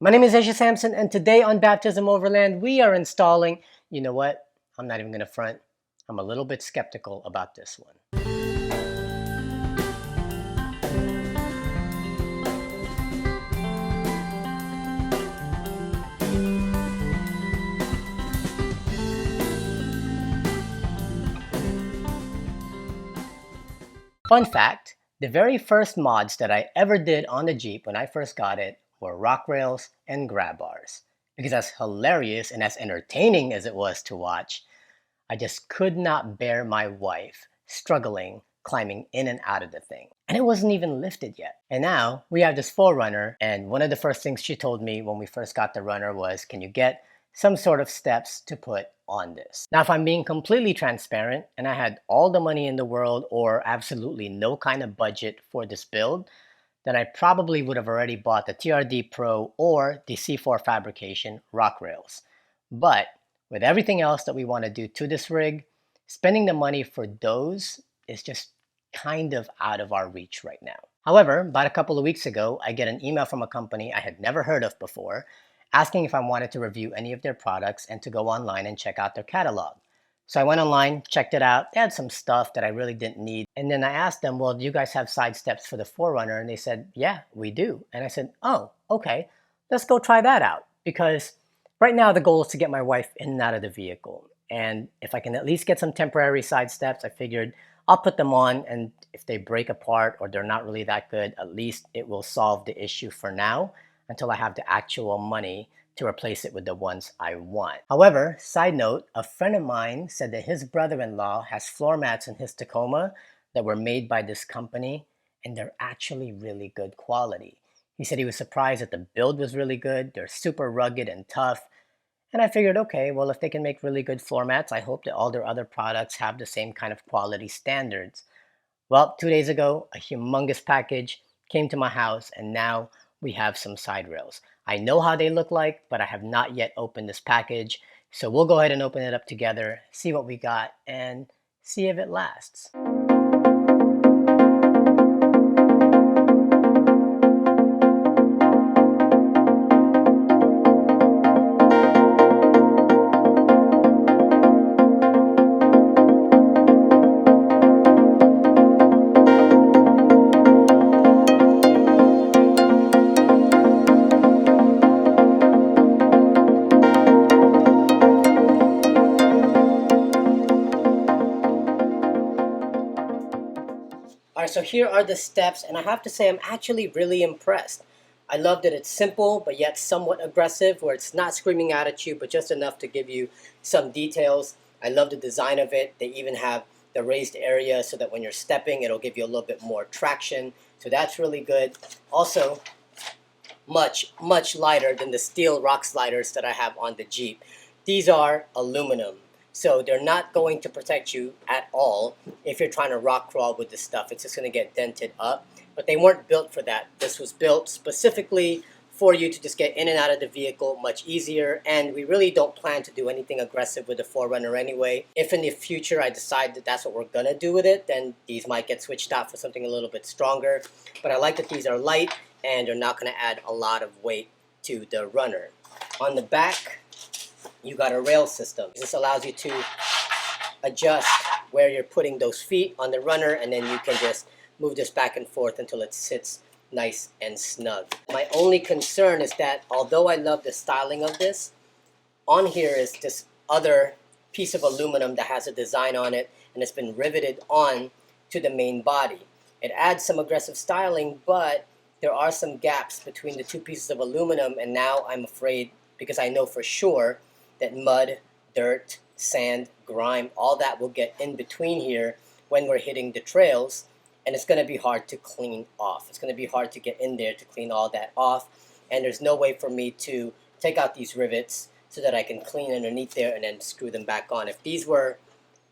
My name is Asia Sampson, and today on Baptism Overland, we are installing, you know what? I'm not even going to front. I'm a little bit skeptical about this one. Fun fact, the very first mods that I ever did on the Jeep when I first got it were rock rails and grab bars. Because as hilarious and as entertaining as it was to watch, I just could not bear my wife struggling climbing in and out of the thing. And it wasn't even lifted yet. And now we have this 4Runner, and one of the first things she told me when we first got the runner was, can you get some sort of steps to put on this? Now, if I'm being completely transparent and I had all the money in the world or absolutely no kind of budget for this build, then I probably would have already bought the TRD Pro or the C4 Fabrication rock rails. But with everything else that we want to do to this rig, spending the money for those is just kind of out of our reach right now. However, about a couple of weeks ago, I get an email from a company I had never heard of before, asking if I wanted to review any of their products and to go online and check out their catalog. So I went online, checked it out. They had some stuff that I really didn't need. And then I asked them, well, do you guys have Sidesteps for the 4Runner? And they said, yeah, we do. And I said, oh, okay, let's go try that out. Because right now the goal is to get my wife in and out of the vehicle. And if I can at least get some temporary Sidesteps, I figured I'll put them on, and if they break apart or they're not really that good, at least it will solve the issue for now until I have the actual money to replace it with the ones I want. However, side note, a friend of mine said that his brother-in-law has floor mats in his Tacoma that were made by this company, and they're actually really good quality. He said he was surprised that the build was really good. They're super rugged and tough. And I figured, okay, well, if they can make really good floor mats, I hope that all their other products have the same kind of quality standards. Well, 2 days ago, a humongous package came to my house, and now we have some side rails. I know how they look like, but I have not yet opened this package. So we'll go ahead and open it up together, see what we got, and see if it lasts. All right, so here are the steps, and I have to say I'm actually really impressed. I love that it's simple, but yet somewhat aggressive, where it's not screaming out at you, but just enough to give you some details. I love the design of it. They even have the raised area so that when you're stepping, it'll give you a little bit more traction. So that's really good. Also, much lighter than the steel rock sliders that I have on the Jeep. These are aluminum. So they're not going to protect you at all if you're trying to rock crawl with this stuff. It's just going to get dented up. But they weren't built for that. This was built specifically for you to just get in and out of the vehicle much easier. And we really don't plan to do anything aggressive with the 4Runner anyway. If in the future I decide that that's what we're going to do with it, then these might get switched out for something a little bit stronger. But I like that these are light and they're not going to add a lot of weight to the runner. On the back, you got a rail system. This allows you to adjust where you're putting those feet on the runner, and then you can just move this back and forth until it sits nice and snug. My only concern is that although I love the styling of this, on here is this other piece of aluminum that has a design on it, and it's been riveted on to the main body. It adds some aggressive styling, but there are some gaps between the two pieces of aluminum, and now I'm afraid, because I know for sure that mud, dirt, sand, grime, all that will get in between here when we're hitting the trails, and it's going to be hard to clean off. It's going to be hard to get in there to clean all that off, and there's no way for me to take out these rivets so that I can clean underneath there and then screw them back on. If these were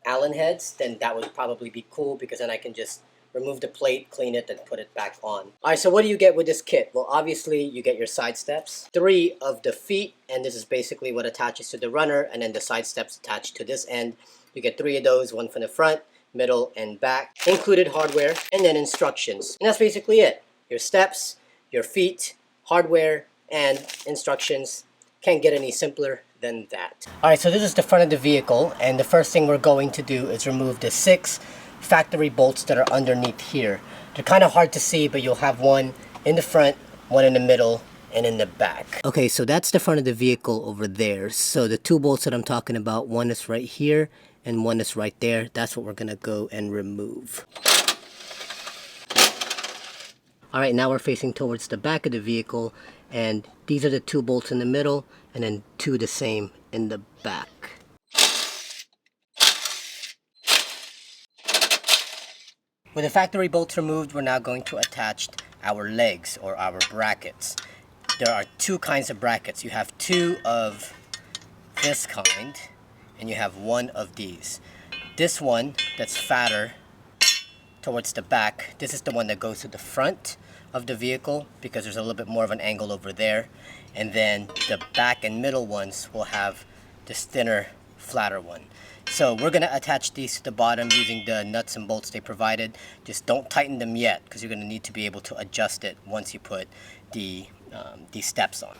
Allen heads, then that would probably be cool, because then I can just remove the plate, clean it, and put it back on. All right, so what do you get with this kit? Well, obviously, you get your side steps, 3 of the feet, and this is basically what attaches to the runner, and then the side steps attached to this end. You get 3 of those, 1 from the front, middle, and back. Included hardware, and then instructions. And that's basically it. Your steps, your feet, hardware, and instructions. Can't get any simpler than that. Alright, so this is the front of the vehicle, and the first thing we're going to do is remove the 6 factory bolts that are underneath here. They're kind of hard to see, but you'll have one in the front, one in the middle, and in the back. Okay, so that's the front of the vehicle over there. So the 2 bolts that I'm talking about, one is right here and one is right there. That's what we're gonna go and remove. Alright, now we're facing towards the back of the vehicle, and these are the 2 bolts in the middle and then 2 the same in the back. With the factory bolts removed, we're now going to attach our legs or our brackets. There are 2 kinds of brackets. You have 2 of this kind and you have 1 of these. This one that's fatter towards the back, this is the one that goes to the front of the vehicle because there's a little bit more of an angle over there. And then the back and middle ones will have this thinner, flatter one. So we're going to attach these to the bottom using the nuts and bolts they provided. Just don't tighten them yet because you're going to need to be able to adjust it once you put these steps on.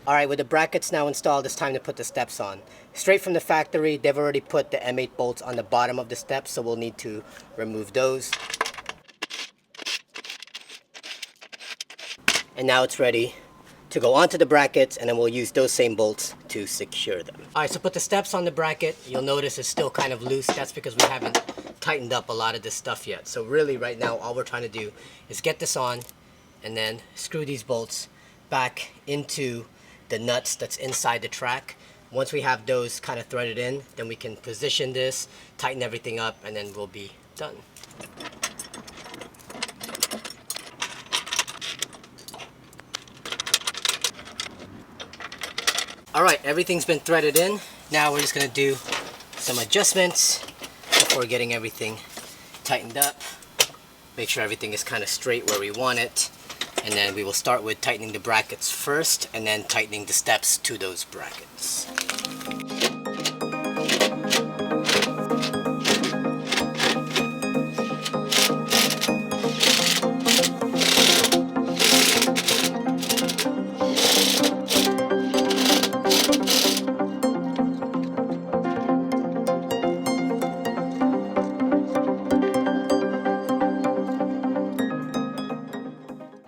Alright, with the brackets now installed, it's time to put the steps on. Straight from the factory, they've already put the M8 bolts on the bottom of the steps, so we'll need to remove those. And now it's ready to go onto the brackets, and then we'll use those same bolts to secure them. Alright, so put the steps on the bracket. You'll notice it's still kind of loose. That's because we haven't tightened up a lot of this stuff yet. So really right now, all we're trying to do is get this on and then screw these bolts back into the nuts that's inside the track. Once we have those kind of threaded in, then we can position this, tighten everything up, and then we'll be done. Alright, everything's been threaded in. Now we're just going to do some adjustments before getting everything tightened up. Make sure everything is kind of straight where we want it. And then we will start with tightening the brackets first and then tightening the steps to those brackets.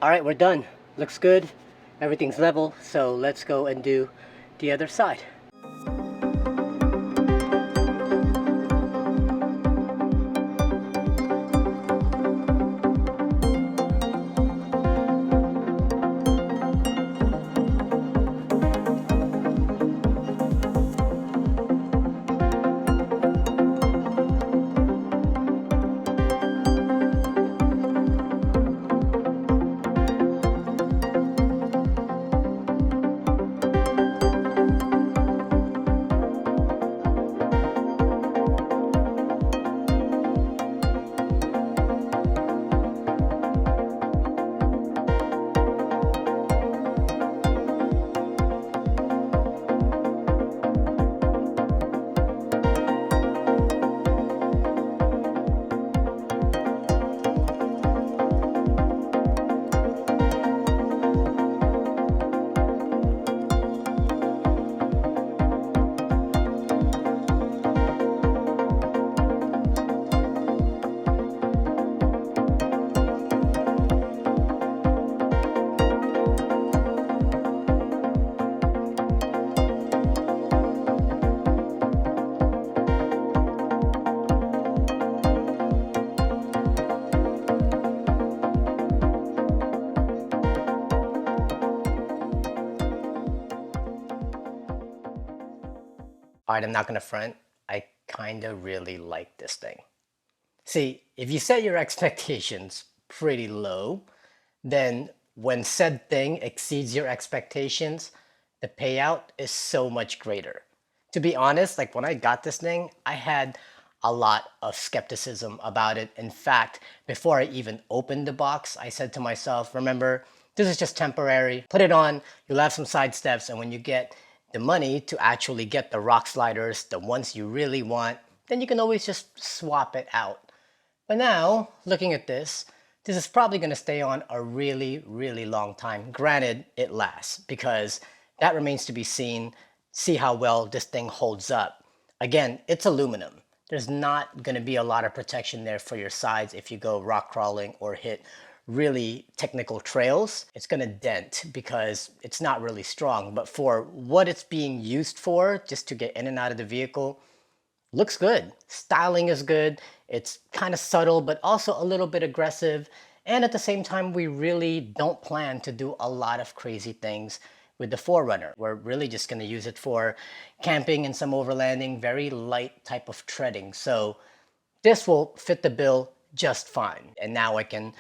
Alright, we're done. Looks good. Everything's level, so let's go and do the other side. Alright, I'm not gonna front. I kinda really like this thing. See, if you set your expectations pretty low, then when said thing exceeds your expectations, the payout is so much greater. To be honest, like when I got this thing, I had a lot of skepticism about it. In fact, before I even opened the box, I said to myself, remember, This is just temporary. Put it on, you'll have some side steps, and when you get the money to actually get the rock sliders, the ones you really want, then you can always just swap it out. But now, looking at this is probably going to stay on a really, really long time. Granted, it lasts, because that remains to be seen. See how well this thing holds up. Again, it's aluminum. There's not going to be a lot of protection there for your sides if you go rock crawling or hit really technical trails. It's going to dent because it's not really strong. But for what it's being used for, just to get in and out of the vehicle, looks good. Styling is good. It's kind of subtle, but also a little bit aggressive. And at the same time, we really don't plan to do a lot of crazy things with the 4Runner. We're really just going to use it for camping and some overlanding, very light type of treading. So this will fit the bill just fine. And now I can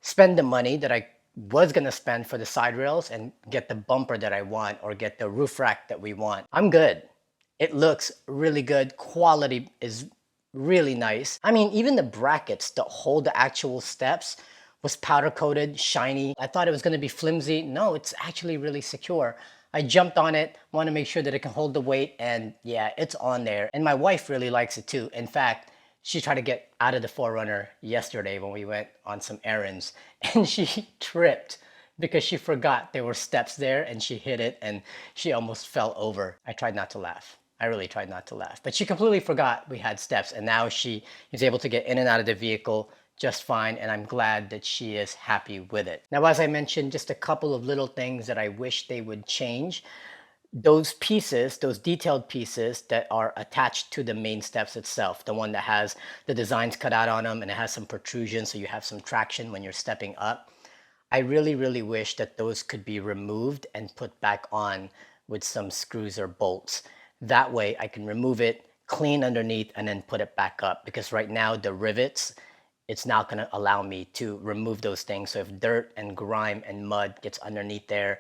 spend the money that I was going to spend for the side rails and get the bumper that I want, or get the roof rack that we want. I'm good. It looks really good. Quality is really nice. I mean, even the brackets that hold the actual steps was powder coated, shiny. I thought it was going to be flimsy. No, it's actually really secure. I jumped on it, want to make sure that it can hold the weight, and yeah, it's on there. And my wife really likes it too. In fact, she tried to get out of the 4Runner yesterday when we went on some errands, and she tripped because she forgot there were steps there, and she hit it and she almost fell over. I tried not to laugh. I really tried not to laugh, but she completely forgot we had steps, and now she is able to get in and out of the vehicle just fine, and I'm glad that she is happy with it. Now, as I mentioned, just a couple of little things that I wish they would change. Those pieces, those detailed pieces that are attached to the main steps itself, the one that has the designs cut out on them and it has some protrusion so you have some traction when you're stepping up, I really, really wish that those could be removed and put back on with some screws or bolts. That way I can remove it, clean underneath, and then put it back up, because right now the rivets, it's not going to allow me to remove those things. So if dirt and grime and mud gets underneath there,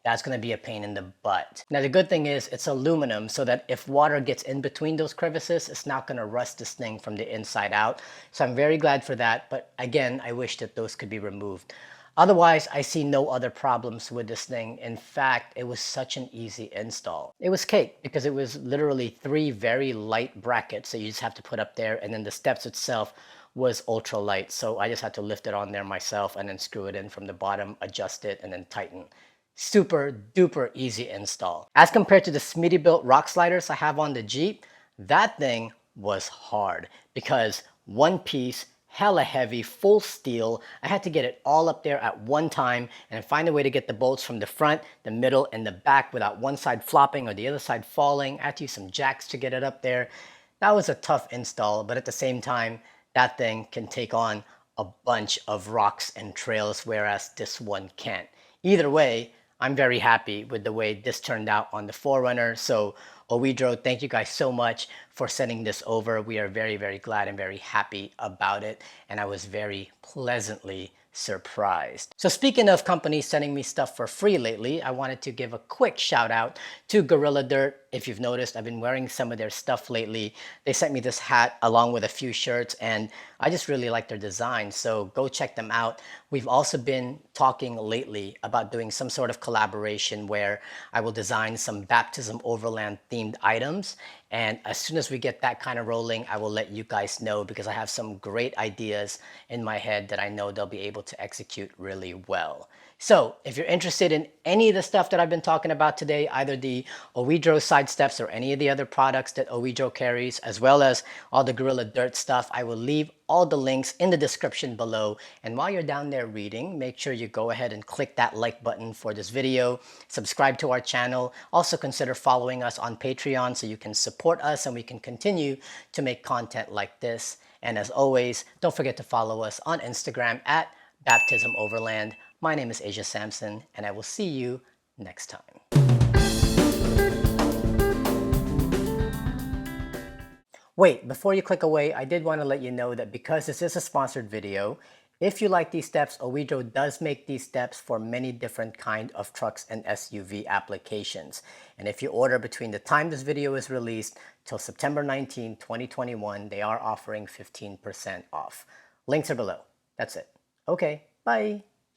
that's going to be a pain in the butt. Now the good thing is it's aluminum, so that if water gets in between those crevices, it's not going to rust this thing from the inside out. So I'm very glad for that. But again, I wish that those could be removed. Otherwise, I see no other problems with this thing. In fact, it was such an easy install. It was cake because it was literally 3 very light brackets that you just have to put up there, and then the steps itself was ultra light. So I just had to lift it on there myself and then screw it in from the bottom, adjust it, and then tighten. Super duper easy install. As compared to the Smittybilt rock sliders I have on the Jeep, that thing was hard because one piece, hella heavy, full steel. I had to get it all up there at one time and find a way to get the bolts from the front, the middle, and the back without one side flopping or the other side falling. I had to use some jacks to get it up there. That was a tough install, but at the same time, that thing can take on a bunch of rocks and trails, whereas this one can't. Either way, I'm very happy with the way this turned out on the 4Runner. So Oedro, thank you guys so much for sending this over. We are very, very glad and very happy about it. And I was very pleasantly surprised. So speaking of companies sending me stuff for free lately, I wanted to give a quick shout out to Gorilla Dirt. If you've noticed, I've been wearing some of their stuff lately. They sent me this hat along with a few shirts, and I just really like their design. So go check them out. We've also been talking lately about doing some sort of collaboration where I will design some baptism overland themed items. And as soon as we get that kind of rolling, I will let you guys know, because I have some great ideas in my head that I know they'll be able to execute really well. So if you're interested in any of the stuff that I've been talking about today, either the Oedro Sidesteps or any of the other products that Oedro carries, as well as all the Gorilla Dirt stuff, I will leave all the links in the description below. And while you're down there reading, make sure you go ahead and click that like button for this video, subscribe to our channel. Also consider following us on Patreon so you can support us and we can continue to make content like this. And as always, don't forget to follow us on Instagram at Baptism Overland. My name is Asia Sampson, and I will see you next time. Wait, before you click away, I did want to let you know that because this is a sponsored video, if you like these steps, Oedro does make these steps for many different kind of trucks and SUV applications. And if you order between the time this video is released till September 19, 2021, they are offering 15% off. Links are below. That's it. Okay, bye.